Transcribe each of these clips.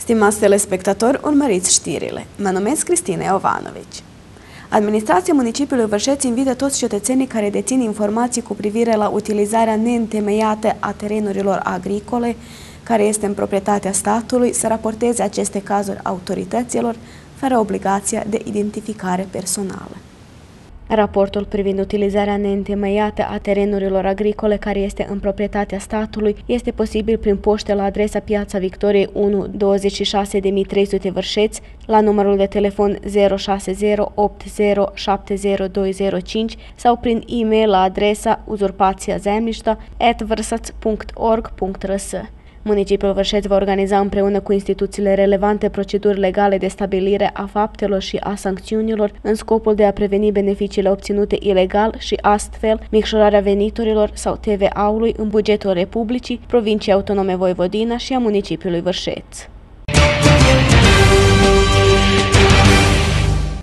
Stimați telespectatori, urmăriți știrile. Mă numesc Cristina Iovanovici. Administrația municipiului Vârșeț invită toți cetățenii care dețin informații cu privire la utilizarea neîntemeiată a terenurilor agricole, care este în proprietatea statului, să raporteze aceste cazuri autorităților, fără obligația de identificare personală. Raportul privind utilizarea neîntemeiată a terenurilor agricole care este în proprietatea statului este posibil prin poștă la adresa Piața Victoriei 1, 26300 Vârșeț, la numărul de telefon 06080700205 sau prin e-mail la adresa uzurpațiazemlișta@vrsaț.org.rs. Municipiul Vârșeț va organiza împreună cu instituțiile relevante proceduri legale de stabilire a faptelor și a sancțiunilor în scopul de a preveni beneficiile obținute ilegal și astfel micșorarea veniturilor sau TVA-ului în bugetul Republicii, Provinciei Autonome Voivodina și a municipiului Vârșeț.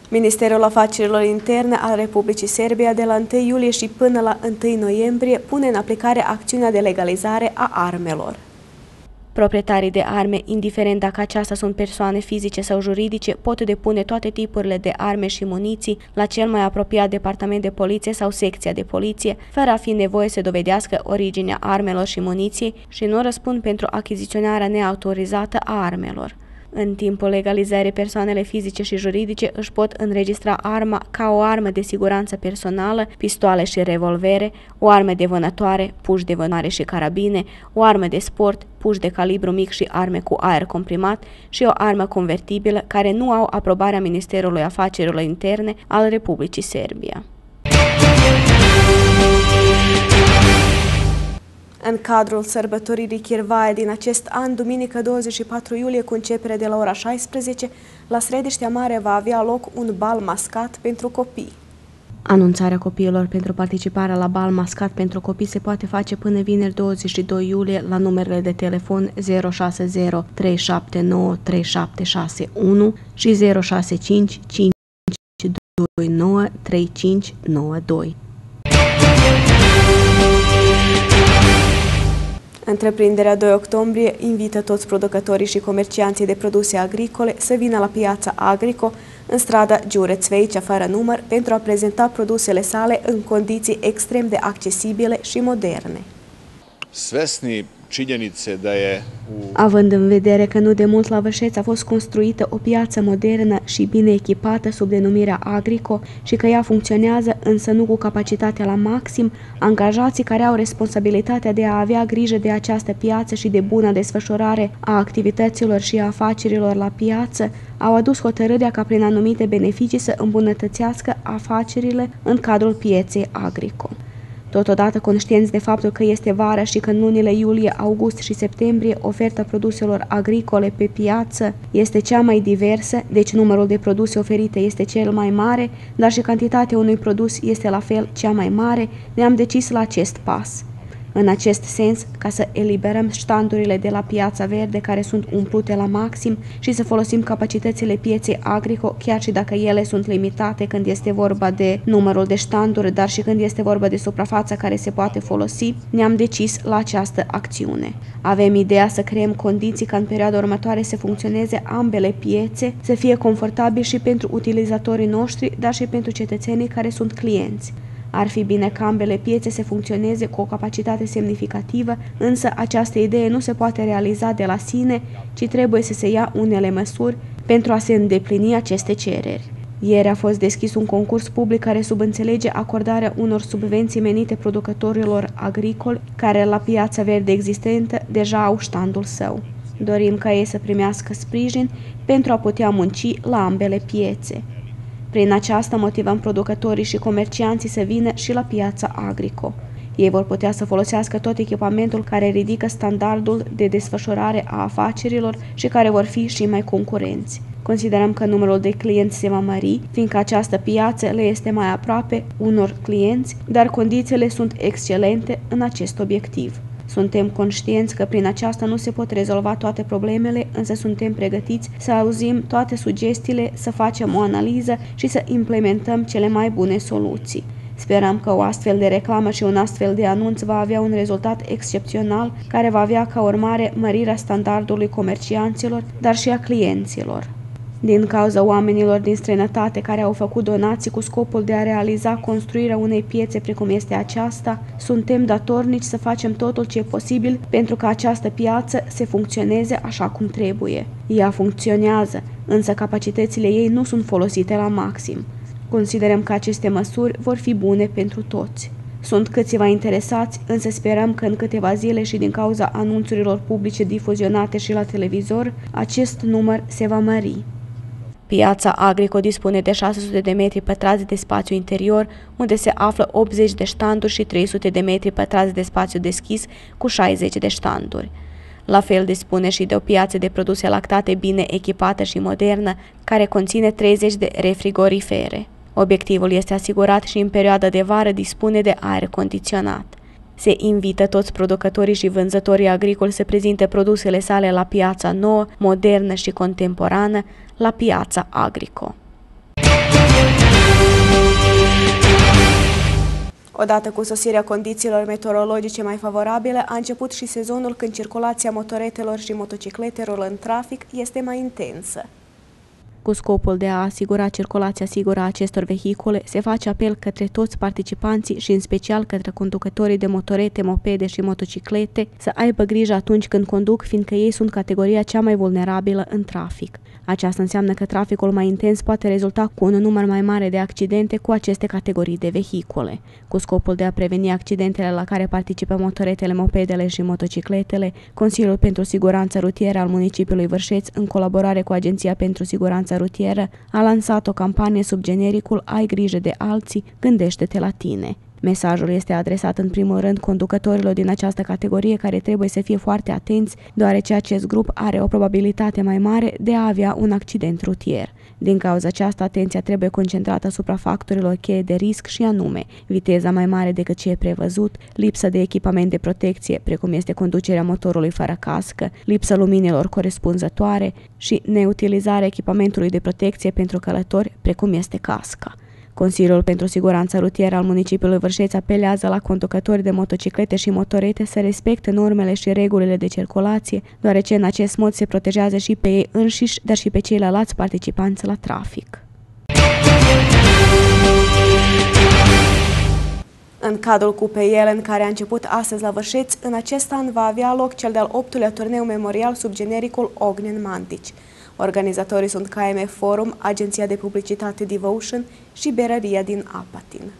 Ministerul Afacerilor Interne al Republicii Serbia de la 1 iulie și până la 1 noiembrie pune în aplicare acțiunea de legalizare a armelor. Proprietarii de arme, indiferent dacă aceasta sunt persoane fizice sau juridice, pot depune toate tipurile de arme și muniții la cel mai apropiat departament de poliție sau secția de poliție, fără a fi nevoie să dovedească originea armelor și muniției și nu răspund pentru achiziționarea neautorizată a armelor. În timpul legalizării, persoanele fizice și juridice își pot înregistra arma ca o armă de siguranță personală, pistoale și revolvere, o armă de vânătoare, puși de vânare și carabine, o armă de sport, puși de calibru mic și arme cu aer comprimat și o armă convertibilă care nu au aprobarea Ministerului Afacerilor Interne al Republicii Serbia. În cadrul sărbătoririi Chirvaia din acest an, duminică 24 iulie, cu începere de la ora 16, la Srediștea Mare va avea loc un bal mascat pentru copii. Anunțarea copiilor pentru participarea la bal mascat pentru copii se poate face până vineri 22 iulie la numerele de telefon 060 379 3761 și 065 529 3592. Întreprinderea 2 octombrie invită toți producătorii și comercianții de produse agricole să vină la Piața Agrico, în strada Đure-Cvejića fără număr, pentru a prezenta produsele sale în condiții extrem de accesibile și moderne. Svesni činjenice da je Având în vedere că nu de mult la Vârșeț a fost construită o piață modernă și bine echipată sub denumirea Agrico și că ea funcționează, însă nu cu capacitatea la maxim, angajații care au responsabilitatea de a avea grijă de această piață și de bună desfășurare a activităților și a afacerilor la piață au adus hotărârea ca prin anumite beneficii să îmbunătățească afacerile în cadrul pieței Agrico. Totodată, conștienți de faptul că este vară și că în lunile iulie, august și septembrie oferta produselor agricole pe piață este cea mai diversă, deci numărul de produse oferite este cel mai mare, dar și cantitatea unui produs este la fel cea mai mare, ne-am decis la acest pas. În acest sens, ca să eliberăm ștandurile de la Piața Verde care sunt umplute la maxim și să folosim capacitățile pieței Agrico, chiar și dacă ele sunt limitate când este vorba de numărul de ștanduri, dar și când este vorba de suprafața care se poate folosi, ne-am decis la această acțiune. Avem ideea să creăm condiții ca în perioada următoare să funcționeze ambele piețe, să fie confortabil și pentru utilizatorii noștri, dar și pentru cetățenii care sunt clienți. Ar fi bine ca ambele piețe să funcționeze cu o capacitate semnificativă, însă această idee nu se poate realiza de la sine, ci trebuie să se ia unele măsuri pentru a se îndeplini aceste cereri. Ieri a fost deschis un concurs public care subînțelege acordarea unor subvenții menite producătorilor agricoli care la Piața Verde existentă deja au ștandul său. Dorim ca ei să primească sprijin pentru a putea munci la ambele piețe. Prin aceasta motivăm producătorii și comercianții să vină și la Piața Agrico. Ei vor putea să folosească tot echipamentul care ridică standardul de desfășurare a afacerilor și care vor fi și mai concurenți. Considerăm că numărul de clienți se va mări, fiindcă această piață le este mai aproape unor clienți, dar condițiile sunt excelente în acest obiectiv. Suntem conștienți că prin aceasta nu se pot rezolva toate problemele, însă suntem pregătiți să auzim toate sugestiile, să facem o analiză și să implementăm cele mai bune soluții. Sperăm că o astfel de reclamă și un astfel de anunț va avea un rezultat excepțional, care va avea ca urmare mărirea standardului comercianților, dar și a clienților. Din cauza oamenilor din străinătate care au făcut donații cu scopul de a realiza construirea unei piețe precum este aceasta, suntem datornici să facem totul ce e posibil pentru ca această piață să funcționeze așa cum trebuie. Ea funcționează, însă capacitățile ei nu sunt folosite la maxim. Considerăm că aceste măsuri vor fi bune pentru toți. Sunt câțiva interesați, însă sperăm că în câteva zile și din cauza anunțurilor publice difuzionate și la televizor, acest număr se va mări. Piața Agrico dispune de 600 de metri pătrați de spațiu interior, unde se află 80 de ștanduri și 300 de metri pătrați de spațiu deschis cu 60 de ștanduri. La fel dispune și de o piață de produse lactate bine echipată și modernă, care conține 30 de refrigorifere. Obiectivul este asigurat și în perioada de vară dispune de aer condiționat. Se invită toți producătorii și vânzătorii agricoli să prezinte produsele sale la piața nouă, modernă și contemporană, la piața Agrico. Odată cu sosirea condițiilor meteorologice mai favorabile, a început și sezonul când circulația motoretelor și motocicletelor în trafic este mai intensă. Cu scopul de a asigura circulația sigură a acestor vehicule, se face apel către toți participanții și în special către conducătorii de motorete, mopede și motociclete să aibă grijă atunci când conduc, fiindcă ei sunt categoria cea mai vulnerabilă în trafic. Aceasta înseamnă că traficul mai intens poate rezulta cu un număr mai mare de accidente cu aceste categorii de vehicule. Cu scopul de a preveni accidentele la care participă motoretele, mopedele și motocicletele, Consiliul pentru Siguranță Rutieră al municipiului Vârșeț, în colaborare cu Agenția pentru Siguranță Rutieră, a lansat o campanie sub genericul Ai grijă de alții, gândește-te la tine. Mesajul este adresat în primul rând conducătorilor din această categorie, care trebuie să fie foarte atenți, deoarece acest grup are o probabilitate mai mare de a avea un accident rutier. Din cauza aceasta, atenția trebuie concentrată asupra factorilor cheie de risc și anume viteza mai mare decât ce e prevăzut, lipsa de echipament de protecție, precum este conducerea motorului fără cască, lipsa luminilor corespunzătoare și neutilizarea echipamentului de protecție pentru călători, precum este casca. Consiliul pentru Siguranță Rutieră al municipiului Vârșeț apelează la conducători de motociclete și motorete să respecte normele și regulile de circulație, deoarece în acest mod se protejează și pe ei înșiși, dar și pe ceilalți participanți la trafic. În cadrul Cupei Elen, care a început astăzi la Vârșeț, în acest an va avea loc cel de-al 8-lea turneu memorial sub genericul Ognen Mandici. Organizatorii sunt KMF Forum, Agenția de Publicitate Devotion și Berăria din Apatin.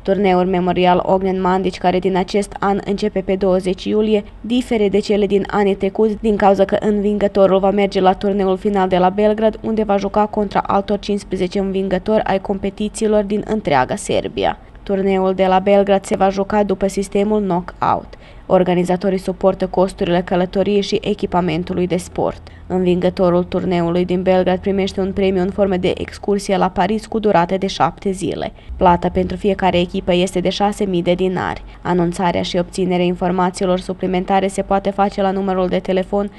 Turneul memorial Ognen Mandici, care din acest an începe pe 20 iulie, difere de cele din anii trecuți din cauza că învingătorul va merge la turneul final de la Belgrad, unde va juca contra altor 15 învingători ai competițiilor din întreaga Serbia. Turneul de la Belgrad se va juca după sistemul knock-out. Organizatorii suportă costurile călătoriei și echipamentului de sport. Învingătorul turneului din Belgrad primește un premiu în formă de excursie la Paris cu durată de 7 zile. Plata pentru fiecare echipă este de 6.000 de dinari. Anunțarea și obținerea informațiilor suplimentare se poate face la numărul de telefon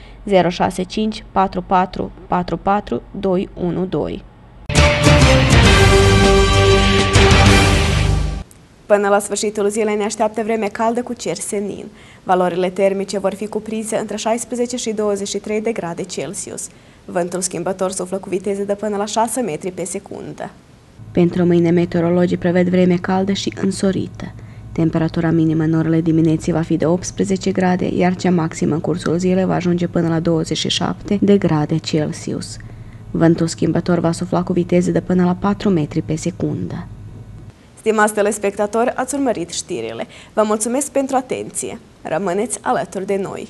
065 44 44 212. Până la sfârșitul zilei ne așteaptă vreme caldă cu cer senin. Valorile termice vor fi cuprinse între 16 și 23 de grade Celsius. Vântul schimbător suflă cu viteze de până la 6 metri pe secundă. Pentru mâine, meteorologii prevăd vreme caldă și însorită. Temperatura minimă în orele dimineții va fi de 18 grade, iar cea maximă în cursul zilei va ajunge până la 27 de grade Celsius. Vântul schimbător va sufla cu viteze de până la 4 metri pe secundă. Stimați telespectatori, ați urmărit știrile. Vă mulțumesc pentru atenție. Rămâneți alături de noi.